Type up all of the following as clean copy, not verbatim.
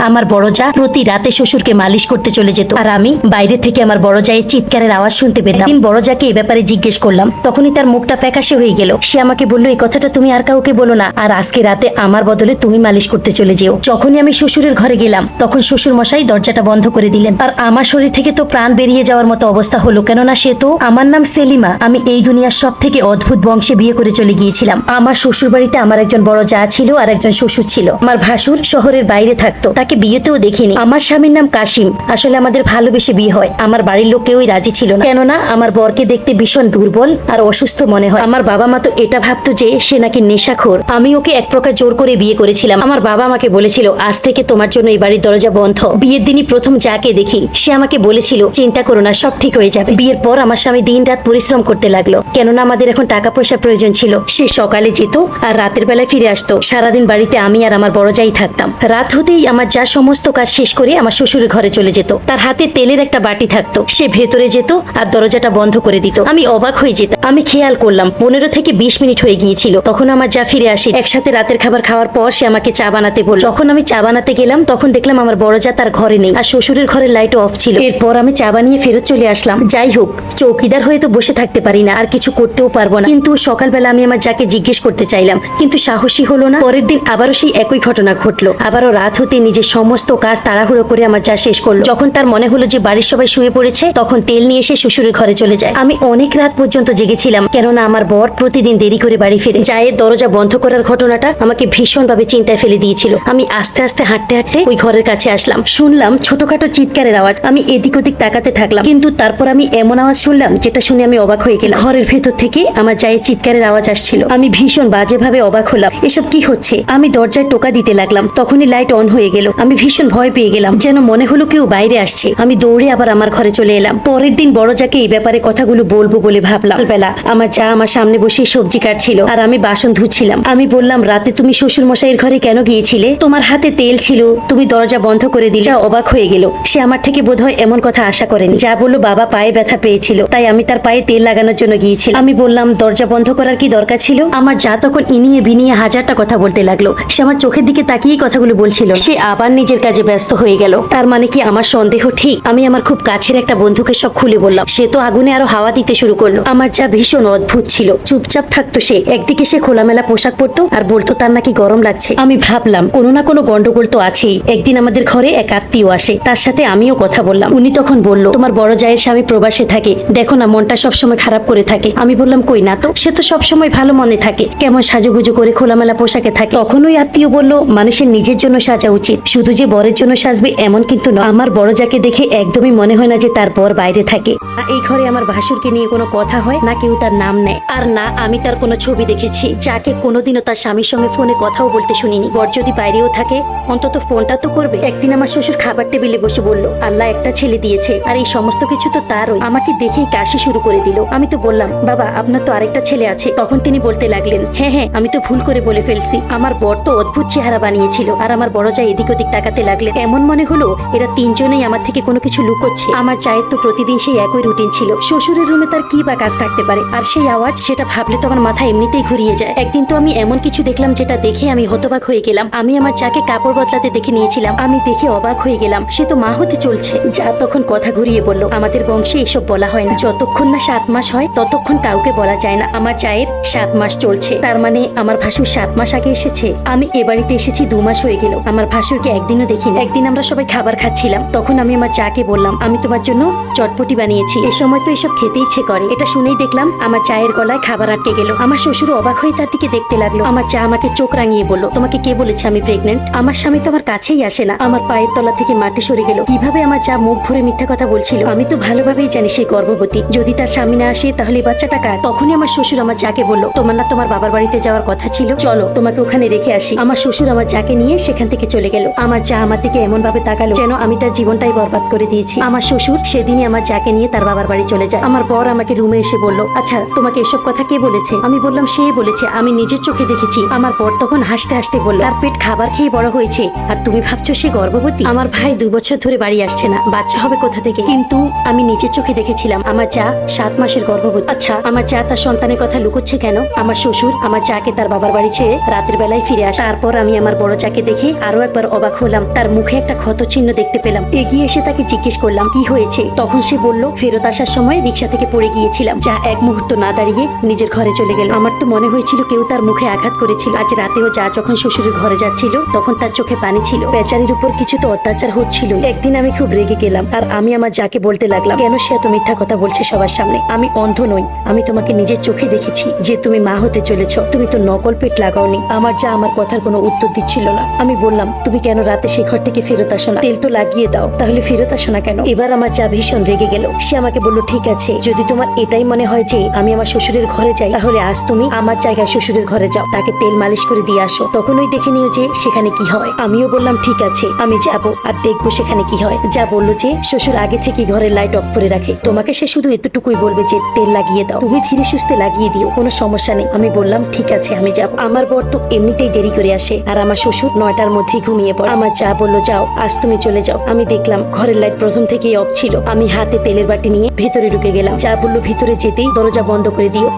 আমার বড় যা প্রতি রাতে শ্বশুরকে মালিশ করতে চলে যেত, আর আমি বাইরে থেকে আমার বড় জায়ের চিৎকারের আওয়াজ শুনতে পেতাম। একদিন বড় যাকে এই ব্যাপারে জিজ্ঞেস করলাম, তখনই তার মুখটা ফ্যাকাশে হয়ে গেল। সে আমাকে বলল, এই কথাটা তুমি আর কাউকে বলো না, আর আজকে রাতে আমার বদলে তুমি মালিশ করতে চলে যেও। যখনই আমি শ্বশুরের ঘরে গেলাম তখন শ্বশুর মশাই দরজাটা বন্ধ করে দিলেন, আর আমার শরীর থেকে তো প্রাণ বেরিয়ে যাওয়ার মতো অবস্থা হলো। কেননা সে তো, আমার নাম সেলিমা, আমি এই দুনিয়ার সব থেকে অদ্ভুত বংশে বিয়ে করে চলে গিয়েছিলাম। আমার শ্বশুর বাড়িতে আমার একজন বড় যা ছিল আর একজন শ্বশুর ছিল। আমার ভাসুর শহরের বাইরে থাকতো, তাকে বিয়েতেও দেখিনি। আমার স্বামীর নাম কাশিম। আসলে আমাদের ভালোবেসে বিয়ে হয়, আমার বাড়ির লোক কেউই রাজি ছিল না, কেননা আমার বরকে দেখতে ভীষণ দুর্বল আর অসুস্থ মনে হয়। আমার বাবা মা তো এটা ভাবতো যে সে নাকি নেশাখোর। আমি ওকে এক প্রকার জোর করে বিয়ে করেছিলাম। আমার বাবা আমাকে বলেছিল, আজ থেকে তোমার জন্য এই বাড়ির দরজা বন্ধ। বিয়ের দিনই প্রথম যাকে দেখি সে আমাকে বলেছিল, চিন্তা করো না, সব ঠিক হয়ে যাবে। বিয়ের পর আমার স্বামী দিন রাত পরিশ্রম করতে লাগলো, কেননা আমাদের এখন টাকা পয়সা প্রয়োজন ছিল। সে সকালে যেত আর রাতের বেলায় ফিরে আসতো। সারাদিন বাড়িতে আমি আর আমার বড় যাই থাকতাম। রাত হতেই আমার যা সমস্ত কাজ শেষ করে আমার শ্বশুরের ঘরে চলে যেত। তার হাতে তেলের একটা বাটি থাকতো, সে ভেতরে যেত আর দরজাটা বন্ধ করে দিত। আমি অবাক হয়ে যেতাম। আমি খেয়াল করলাম 15 থেকে 20 মিনিট হয়ে গিয়েছিল, তখন আমার যা ফিরে আসে। একসাথে রাতের খাবার খাওয়ার পর সে আমাকে চা বানাতে বলল। যখন আমি চা বানাতে গেলাম তখন দেখলাম আমার বড় যা তার ঘরে নেই, আর শ্বশুরের ঘরের লাইট অফ ছিল। এরপর আমি চা বানিয়ে ফেরত চলে আসলাম। যাই হোক, চৌকিদার হয়ে তো বসে থাকতে পারি না, আর কিছু করতেও পারবো না। কিন্তু সকালবেলা আমি আমার যাকে জিজ্ঞেস করতে চাইলাম, কিন্তু সাহসী হলো না। পরের দিন আবারও সেই একই ঘটনা ঘটলো। আবারও রাত হতে নিজের সমস্ত কাজ তাড়াহুড়ো করে আমার যা শেষ করলো। যখন তার মনে হলো যে বাড়ির সবাই শুয়ে পড়েছে, তখন তেল নিয়ে এসে শ্বশুরের ঘরে চলে যায়। আমি অনেক রাত পর্যন্ত জেগেছিলাম, কেননা আমার বর প্রতিদিন দেরি করে বাড়ি ফিরে। জায়ের দরজা বন্ধ করার ঘটনাটা আমাকে ভীষণভাবে চিন্তায় ফেলে দিয়েছিল। আমি আস্তে আস্তে হাঁটতে হাঁটতে ওই ঘরের কাছে আসলাম। শুনলাম ছোটখাটো চিৎকারের আওয়াজ। আমি এদিক ওদিক তাকাতে থাকলাম, কিন্তু তারপর আমি এমন আওয়াজ শুনলাম যেটা শুনে আমি অবাক হয়ে গেলাম। ঘরের ভেতর থেকে আমার জায়ের চিৎকারের আওয়াজ আসছিল। আমি ভীষণ বাজেভাবে অবাক হলাম, এসব কি হচ্ছে। আমি দরজায় টোকা দিতে লাগলাম, তখনই লাইট অন হয়ে গেল। আমি ভীষণ ভয় পেয়ে গেলাম, যেন মনে হলো কেউ বাইরে আসছে। আমি দৌড়ে আবার আমার ঘরে চলে এলাম। পরের দিন বড় যাকে এই ব্যাপারে কথাগুলো বলবো বলে ভাবলাম। বেলা আমার যা আমার সামনে বসে সবজি কাটছিল আর আমি বাসন ধুচ্ছিলাম। আমি বললাম, রাতে তুমি শ্বশুর মশাইয়ের ঘরে কেন গিয়েছিলে? তোমার হাতে তেল ছিল, তুমি দরজা বন্ধ করে দিলে। যা অবাক হয়ে গেল, সে আমার থেকে বোধহয় এমন কথা আশা করেনি। যা বললো বাবা পায়ে ব্যথা পেয়েছিল, তাই আমি তার পায়ে তেল লাগানোর জন্য গিয়েছিলাম। আমি বললাম, দরজা বন্ধ করার কি দরকার ছিল? আমার যা তখন ইনিয়ে বিনিয়ে হাজারটা কথা বলতে লাগলো। সে আমার চোখের দিকে তাকিয়ে কথাগুলো বলছিল। সে আবার নিজের কাজে ব্যস্ত হয়ে গেল। তার মানে কি আমার সন্দেহ ঠিক? আমি আমার খুব কাছের একটা বন্ধুকে সব খুলে বললাম। সে তো আগুনে আরো হাওয়া দিতে শুরু করলো। আমার যা ভীষণ অদ্ভুত ছিল, চুপচাপ থাকতো সে। একদিকে সে খোলামেলা পোশাক পরতো আর বলতো তার নাকি গরম লাগছে। আমি ভাবলাম কোনো না কোনো গন্ডগোল তো আছেই। একদিন আমাদের ঘরে এক আত্মীয় আসে, তার সাথে আমিও কথা বললাম। উনি তখন বলল, তোমার বড় জায়ের স্বামী প্রবাসে থাকে, দেখো না মনটা সবসময় খারাপ করে থাকে। আমি বললাম, কই না তো, সে তো সবসময় ভালো মনে থাকে, কেমন সাজুগুজু করে খোলামেলা পোশাকে থাকে। তখন ওই আত্মীয় বলল, মানুষের নিজের জন্য সাজা উচিত, শুধু যে বরের জন্য সাজবে এমন কিন্তু নয়। আমার বড় যাকে দেখে একদমই মনে হয় না যে তার বর বাইরে থাকে। এই ঘরে আমার ভাসুরকে নিয়ে কোনো কথা হয় না, কেউ তার নাম নেয়, আর না আমি তার কোনো ছবি দেখেছি। যাকে কোনোদিনও তার স্বামীর সঙ্গে ফোনে কথাও বলতে শুনিনি। বর যদি বাইরেও থাকে অন্তত ফোনটা তো করবে। একদিন আমার শ্বশুর খাবার টেবিলে বসে বলল, আল্লাহ একটা ছেলে দিয়েছে, আর এই সমস্ত কিছু তো তারই। আমাকে দেখেই কাশি শুরু করে দিল। আমি তো বললাম, বাবা আপনার তো আরেকটা ছেলে আছে। তখন তিনি বলতে লাগলেন, হ্যাঁ হ্যাঁ আমি তো ভুল করে বলে ফেলছি। আমার বর তো অদ্ভুত চেহারা বানিয়েছিল। আর আমার বড় যা এদিক ওদিক তাকাতে লাগলেন। এমন মনে হলো এরা তিনজনেই আমার থেকে কোনো কিছু লুকোচ্ছে। আমার চায়ের তো প্রতিদিন সেই একই রুটিন ছিল। শ্বশুরের রুমে তার কি বা কাজ থাকতে পারে, আর সেই আওয়াজ, সেটা ভাবলে তো আমার মাথা এমনিতেই ঘুরিয়ে যায়। একদিন তো আমি এমন কিছু দেখলাম যেটা দেখে আমি হতবাক হয়ে গেলাম। আমি আমার যাকে কাপড় বদলাতে দেখে নিয়েছিলাম। আমি দেখে অবাক হয়ে গেলাম, সে তো মা হতে চলছে। যা তখন কথা ঘুরিয়ে বলল, আমাদের বংশে এসব বলা হয় না, যতক্ষণ না 7 মাস হয় ততক্ষণ কাউকে বলা যায় না। আমার চায়ের 7 মাস চলছে, তার মানে আমার ভাসুর 7 মাস আগে এসেছে। আমি এ বাড়িতে এসেছি 2 মাস হয়ে গেল। আমার ভাসুরকে একদিনও দেখিনি। একদিন আমরা সবাই খাবার খাচ্ছিলাম, তখন আমি আমার চাকে বললাম, আমি তোমার জন্য চটপটি বানিয়েছি, এই সময় তো এসব খেতে ইচ্ছে করে। এটা শুনেই দেখলাম আমার চায়ের গলায় খাবার আটকে গেল। আমার শ্বশুর অবাক হয়ে তার দিকে দেখতে লাগলো। আমার চা আমাকে চোখ রাঙিয়ে বলল, তোমাকে কে বলেছে আমি প্রেগনেন্ট? আমার স্বামী তো আমার কাছেই আসে না। আমার পায়ের তলা থেকে মাটি সরে গেল। কিভাবে আমার চা মুখ ভরে মিথ্যা কথা বলছিল? আমি তো ভালোভাবেই জানি সে গর্ভবতী। যদি তার স্বামী না আসে তাহলে বাচ্চাটা কার? তখনই আমার শ্বশুর আমার চাকে বলল, তোমার না তোমার বাবার বাড়িতে যাওয়ার কথা ছিল, চলো তোমাকে ওখানে রেখে আসি। আমার শ্বশুর আমার চাকে নিয়ে সেখান থেকে চলে গেল। আমার চা আমার দিকে এমন ভাবে তাকালো যেন আমি তার জীবনটাই বরবাদ করে দিয়েছি। আমার শ্বশুর সেদিনই আমার চাকে নিয়ে তার বাবার বাড়ি চলে যায়। আমার বর আমাকে রুমে এসে বলল, আচ্ছা তোমাকে এসব কথা কে বলেছে? আমি বললাম, সে বলেছে, আমি নিজের চোখে দেখেছি। আমার বর তখন হাসতে হাসতে বলল, তার পেট খাবার খেয়ে বড় হয়েছে আর তুমি ভাবছো সে গর্ভবতী? আমার ভাই 2 বছর ধরে বাড়ি আসছে না, বাচ্চা হবে কোথা থেকে? কিন্তু আমি নিজের চোখে দেখেছিলাম আমার চা 7 মাসের গর্ভবতী। আচ্ছা আমার চা তার সন্তানের কথা লুকোচ্ছে কেন? আমার শ্বশুর আমার চাকে তার বাবার বাড়ি ছেড়ে রাতের বেলায় ফিরে আসে। তারপর আমি আমার বড় চাকে দেখে আরো একবার অবাক অবাক হলাম, তার মুখে একটা ক্ষত চিহ্ন দেখতে পেলাম। এগিয়ে এসে তাকে জিজ্ঞেস করলাম কি হয়েছে। তখন সে বলল, ফেরত আসার সময় রিক্সা থেকে পড়ে গিয়েছিলাম। যা এক মুহূর্ত না দাঁড়িয়ে নিজের ঘরে চলে গেল। আমার তো মনে হয়েছিল কেউ তার মুখে আঘাত করেছিল। আজ রাতেও যা যখন শ্বশুরের ঘরে যাচ্ছিল তখন তার চোখে পানি ছিল। বেচারির উপর কিছু তো অত্যাচার হচ্ছিল। একদিন আমি খুব রেগে গেলাম আর আমি আমার যাকে বলতে লাগলাম, কেন সে এত মিথ্যা কথা বলছে সবার সামনে? আমি অন্ধ নই, আমি তোমাকে নিজের চোখে দেখেছি যে তুমি মা হতে চলেছ, তুমি তো নকল পেট লাগাওনি। আমার যা আমার কথার কোনো উত্তর দিচ্ছিল না। আমি বললাম, তুমি কেন রাতে সে ঘর থেকে ফেরত আসো না? তেল তো লাগিয়ে দাও, তাহলে ফেরত আসো না কেন? এবার আমার যা ভীষণ রেগে গেল। সে আমাকে বলল, ঠিক আছে, যদি তোমার এটাই মনে হয় যে আমি আমার শ্বশুরের ঘরে যাই, তাহলে আজ তুমি আমার জায়গায় শ্বশুরের ঘরে যাও, তাকে তেল মালিশ করে দিয়ে আসো, তখন ওই দেখে নিও যে সেখানে কি হয়। আমিও বললাম ঠিক আছে, আমি যাবো আর দেখবো সেখানে কি হয়। যা বললো যে শ্বশুর আগে থেকে ঘরের লাইট অফ করে রাখে, তোমাকে সে শুধু এতটুকুই বলবে যে তেল লাগিয়ে দাও, তুমি ধীরে সুস্থে লাগিয়ে দিও, কোনো সমস্যা নেই। আমি বললাম ঠিক আছে, আমি যাব। আমার বর তো এমনিতেই দেরি করে আসে আর আমার শ্বশুর 9টার মধ্যেই ঘুমিয়ে পড়ে। আমার যা বললো, যাও আজ তুমি চলে যাও। আমি দেখলাম ঘরের লাইট প্রথম থেকেই অফ ছিল। আমি হাতে তেলের বাটি নিয়ে ভেতরে ঢুকে গেলাম। যা বললো, ভিতরে যেতেই দরজা বন্ধ করে দিও,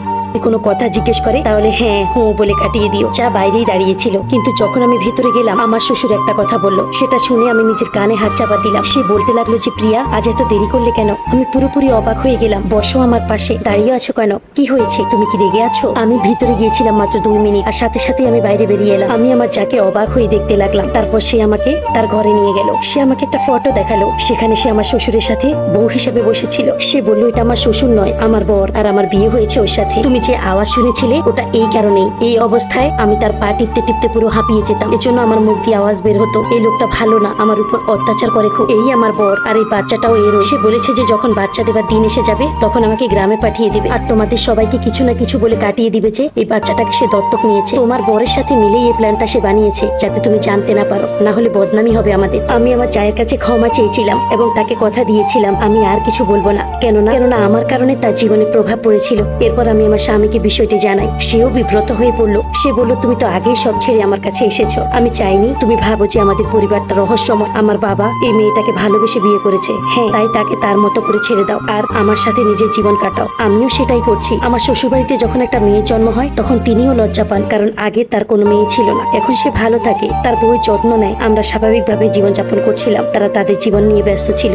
কোনো কথা জিজ্ঞেস করে তাহলে হ্যাঁ হুঁ বলে কাটিয়ে দিও। যা বাইরেই দাঁড়িয়েছিল, কিন্তু যখন আমি ভেতরে গেলাম আমার শ্বশুর একটা কথা বলল, সেটা শুনে আমি নিজের কানে হাত চাপা দিলাম। সে বলতে লাগলো যে প্রিয়া, আজ এত দেরি করলে কেন? আমি পুরোপুরি অবাক হয়ে গেলাম। বসো আমার পাশে, দাঁড়িয়ে আছো কেন? কি হয়েছে? তুমি কি রেগে আছো? আমি ভিতরে গিয়েছিলাম মাত্র 2 মিনিট আর সাথে সাথে আমি বাইরে বেরিয়ে এলাম। আমি আমার যাকে অবাক হয়ে দেখতে লাগলাম। তারপর সে আমাকে তার ঘরে নিয়ে গেল। সে আমাকে একটা ফটো দেখালো, সেখানে সে আমার শ্বশুরের সাথে বউ হিসেবে বসেছিল। সে বলল, এটা আমার শ্বশুর নয়, আমার বর, আর আমার বিয়ে হয়েছে ওর সাথে। তুমি যে আওয়াজ শুনেছিলে ওটা এই কারণেই। এই অবস্থায় আমি তার পা টিপতে টিপতে পুরো হাঁপিয়ে যেতাম, এজন্য আমার মুখ দিয়ে আওয়াজ বের হতো। এই লোকটা ভালো না, আমার উপর অত্যাচার করে খুব। এই আমার বর, আর এই বাচ্চাটাও এরও। সে বলেছে যে যখন বাচ্চা দেবার দিন এসে যাবে তখন আমাকে গ্রামে পাঠিয়ে দিবে আর তোমাদের সবাইকে কিছু না কিছু বলে কাটিয়ে দিবে যে এই বাচ্চাটাকে সে দত্তক নিয়েছে। তোমার বরের সাথে মিলেই এই প্ল্যানটা সে বানিয়েছে, যাতে তুমি জানতে না পারো, না হলে বদনামি হবে আমাদের। আমি আমার জায়ের কাছে ক্ষমা চেয়েছিলাম এবং তাকে কথা দিয়েছিলাম আমি আর কিছু বলবো না, কেননা আমার কারণে তার জীবনে প্রভাব পড়েছিল। এরপর আমি আমার স্বামীকে বিষয়টি জানাই, সেও বিব্রত হয়ে পড়লো। সে বলল, তুমি তো আগেই সব ছেড়ে আমার কাছে এসেছো, আমি চাইনি তুমি ভাবো যে আমাদের পরিবারটা রহস্যময়। আমার বাবা এই মেয়েটাকে ভালোবেসে বিয়ে করেছে, হ্যাঁ, তাই তাকে তার মতো করে ছেড়ে দাও আর আমার সাথে নিজের জীবন কাটাও। আমিও সেটাই করছি। আমার শ্বশুরবাড়িতে যখন একটা মেয়ের জন্ম হয় তখন তিনিও লজ্জা পান, কারণ আগে তার কোনো মেয়ে ছিল না। এখন সে ভালো থাকে, তার বউয়ের যত্ন নেয়। আমরা স্বাভাবিকভাবে জীবনযাপন করছিলাম, তারা তাদের জীবন নিয়ে ব্যস্ত ছিল।